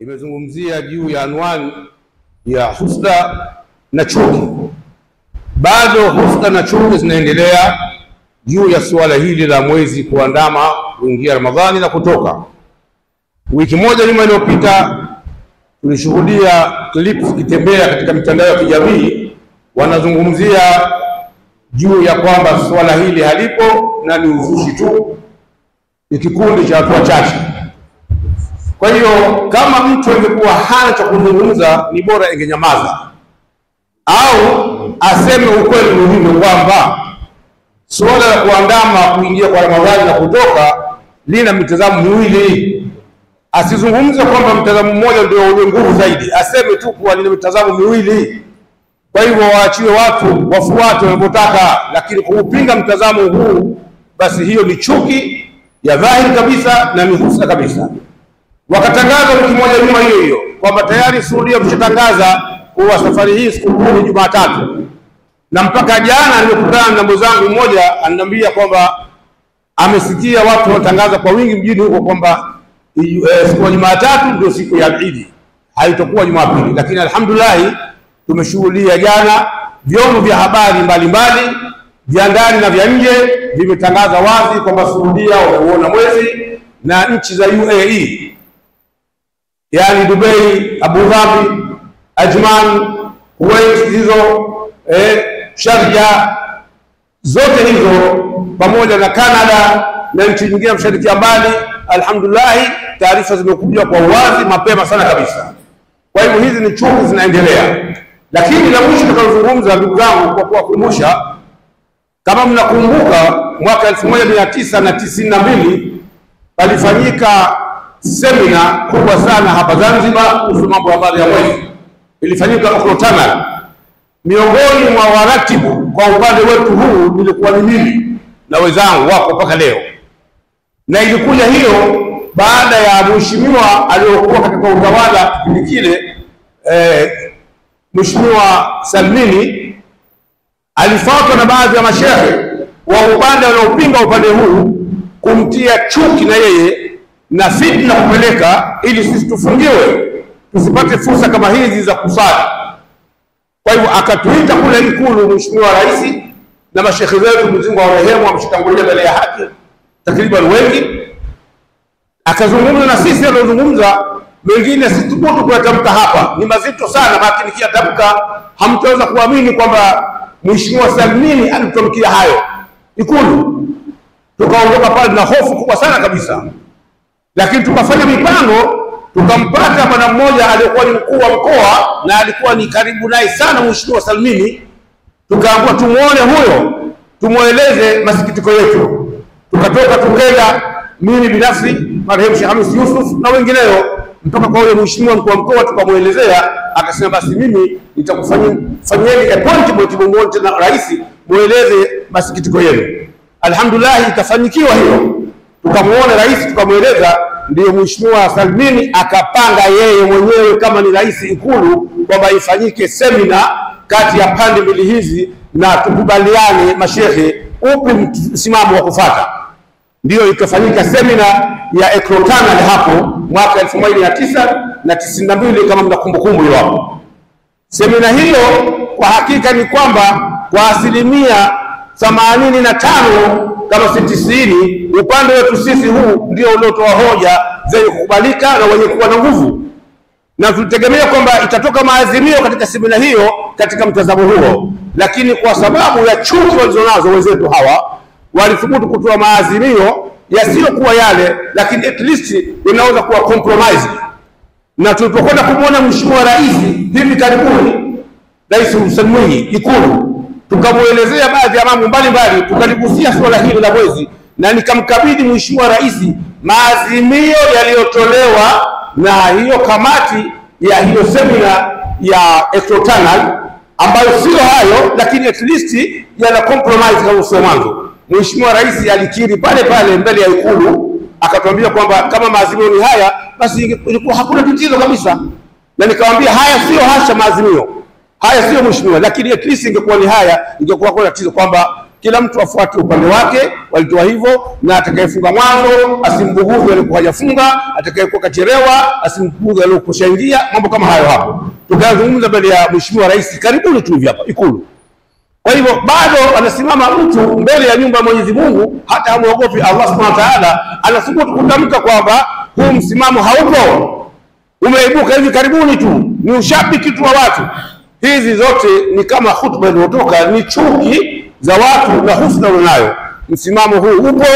imezungumzia juu ya anwani ya husda na chuki. Bado husda na chuki zinaendelea juu ya suala hili la mwezi kuandama kuingia Ramadhani na kutoka. Wiki moja nyuma iliyopita tulishuhudia clips zikitembea katika mitandao ya kijamii, wanazungumzia juu ya kwamba suala hili halipo na ni uzushi tu, ni kikundi cha watu wachache. Kwa hiyo kama mtu angekuwa hana cha kuzungumza, ni bora ingenyamaza au aseme ukweli muhimu kwamba suala la kuandama kuingia kwa Ramadhani na kutoka lina mitazamo miwili. Asizungumze kwamba mtazamo mmoja ndio wenye nguvu zaidi, aseme tu kuwa lina mitazamo miwili. Kwa hivyo waachiwe watu wafuate wanavyotaka, lakini kuupinga mtazamo huu, basi hiyo ni chuki ya dhahiri kabisa na ni husda kabisa. Wakatangaza wiki moja nyuma hiyo kwamba tayari Saudia mshatangaza kuwa safari hii sikukuu ni Jumatatu, na mpaka jana nilikutana na mwenzangu mmoja ananiambia kwamba amesikia watu wanatangaza kwa wingi mjini huko kwamba siku ya Jumatatu ndio siku ya Eid, haitakuwa Jumapili. Lakini alhamdulillah tumeshuhudia jana vyombo vya habari mbalimbali vya ndani na vya nje vimetangaza wazi kwamba Saudia wameuona mwezi, na nchi za UAE yani Dubai, Abu Dhabi, Ajman, Kuwait, hizo Sharjah, zote hizo pamoja na Canada na nchi nyingine mashariki ya mbali, alhamdulillah taarifa zimekuja kwa uwazi mapema sana kabisa. Kwa hivyo hizi ni chuki zinaendelea. Lakini la mwisho tutakazungumza, ndugu zangu, kwa kuwakumbusha, kama mnakumbuka mwaka 1992 palifanyika semina kubwa sana hapa Zanzibar kuhusu mambo ya habari ya mwezi. Ilifanyika Okotana. Miongoni mwa waratibu kwa upande wetu huu nilikuwa ni mimi na wenzangu wako mpaka leo, na ilikuja hiyo baada ya mheshimiwa aliyokuwa katika utawala kipindi kile, Mheshimiwa Salmini alifuatwa na baadhi ya mashehe wa upande wanaopinga upande huu kumtia chuki na yeye na fitna kupeleka ili sisi tufungiwe tusipate fursa kama hizi za kusali. Kwa hivyo akatuita kule Ikulu Mheshimiwa Rais na mashehe wetu, Mwenyezi Mungu awarehemu, amshitangulia mbele ya haki takriban wengi, akazungumza na sisi. Alozungumza mengine situkutu kuyatamka hapa, ni mazito sana, lakini kiyatamka hamtaweza kuamini kwamba Mheshimiwa Salmini alitamkia hayo Ikulu. Tukaondoka pale na hofu kubwa sana kabisa, lakini tukafanya mipango, tukampata bwana mmoja aliyekuwa ni mkuu wa mkoa na alikuwa ni karibu naye sana Mheshimiwa Salmini. Tukaambiwa tumuone huyo, tumueleze masikitiko yetu. Tukatoka tukenda, mimi binafsi, marehemu Sheikh Hamis Yusuf na wengineo, mpaka kwa yule Mheshimiwa mkuu wa mkoa tukamuelezea. Akasema basi mimi nitakufanyeni appointment mmoja na rais, mueleze masikitiko yenu. Alhamdulillah ikafanikiwa hiyo, tukamuona rais tukamueleza. Ndio Mheshimiwa Salmini akapanga yeye mwenyewe kama ni rais Ikulu kwamba ifanyike semina kati ya pande mbili hizi na tukubaliane mashehe upi msimamo wa kufuata. Ndio ikafanyika semina ya Ekrotana hapo mwaka 1992 kama mnakumbukumbu hiyo hapo. Semina hiyo kwa hakika ni kwamba kwa asilimia 85 kama 90 upande wetu sisi huu ndio uliotoa hoja zenye kukubalika na wenye kuwa na nguvu, na tulitegemea kwamba itatoka maazimio katika semina hiyo katika mtazamo huo. Lakini kwa sababu ya chuki walizonazo wenzetu hawa, walithubutu kutoa maazimio yasiyokuwa yale, lakini at least inaweza kuwa compromise. Na tulipokwenda kumwona Mheshimiwa Rais hivi karibuni, Rais Hussein Mwinyi Ikulu, tukamuelezea baadhi ya mambo mbalimbali, tukaligusia swala hili la mwezi, na nikamkabidhi Mheshimiwa Rais maazimio yaliyotolewa na hiyo kamati ya hiyo semina ya Ekrotana, ambayo sio hayo, lakini at least yana compromise kama sio mwanzo. Mheshimiwa Rais alikiri pale pale mbele ya Ikulu, akatuambia kwamba kama maazimio ni haya, basi ilikuwa hakuna tatizo kabisa. Na nikamwambia haya sio hasha maazimio, haya sio mheshimiwa, lakini at least ingekuwa ni haya, ingekuwa kuna tatizo kwamba kila mtu afuate upande wake, walitoa hivyo, na atakayefunga mwanzo asimbughudhi alikuwa hajafunga, atakayekuwa kachelewa asimbughudhi alikuwa shaingia, mambo kama hayo hapo. Tukazungumza mbele ya Mheshimiwa Rais karibuni tu hivi hapa Ikulu. Kwa hivyo bado anasimama mtu mbele ya nyumba ya Mwenyezi Mungu, hata hamuogopi Allah Subhanahu wa Ta'ala, anathubutu kutamka kwamba huu msimamo haupo, umeibuka hivi karibuni tu, ni ushabiki tu wa watu. Hizi zote ni kama hutuba iliyotoka, ni chuki za watu na husna wanayo. Msimamo huu upo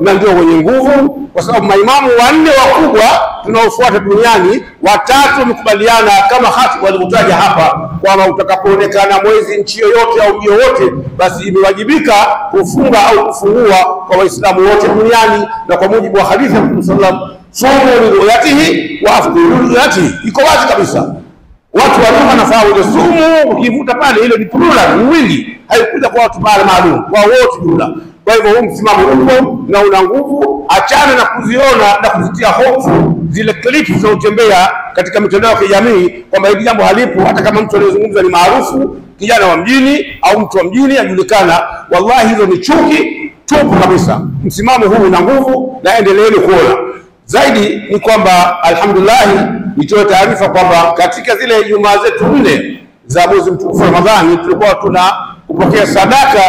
na ndio wenye nguvu, kwa sababu maimamu wanne wakubwa tunaofuata duniani, watatu wamekubaliana kama hati walivyotaja hapa, kwamba utakapoonekana mwezi nchi yoyote au mji wote, basi imewajibika kufunga au kufungua kwa Waislamu wote duniani, na kwa mujibu wa hadithi ya Mtume sallallahu alaihi wasallam, sumu liruyatihi wa afdiru liruyatihi. Iko wazi kabisa, watu walio wanafaa ile sumu, ukivuta pale ile ni plural, ni wingi, haikuja kwa watu maalum, kwa wote jumla. Kwa hivyo huu msimamo upo na una nguvu. Achana na kuziona na kuzitia hofu zile clips zinazotembea katika mitandao ya kijamii kwamba hili jambo halipo, hata kama mtu anayezungumza ni maarufu, kijana wa mjini au mtu wa mjini ajulikana. Wallahi hizo ni chuki tupu kabisa. Msimamo huu una nguvu na endeleeni kuona. Zaidi ni kwamba alhamdulillah, nitoe taarifa kwamba katika zile Ijumaa zetu 4 za mwezi mtukufu Ramadhani tulikuwa tuna kupokea sadaka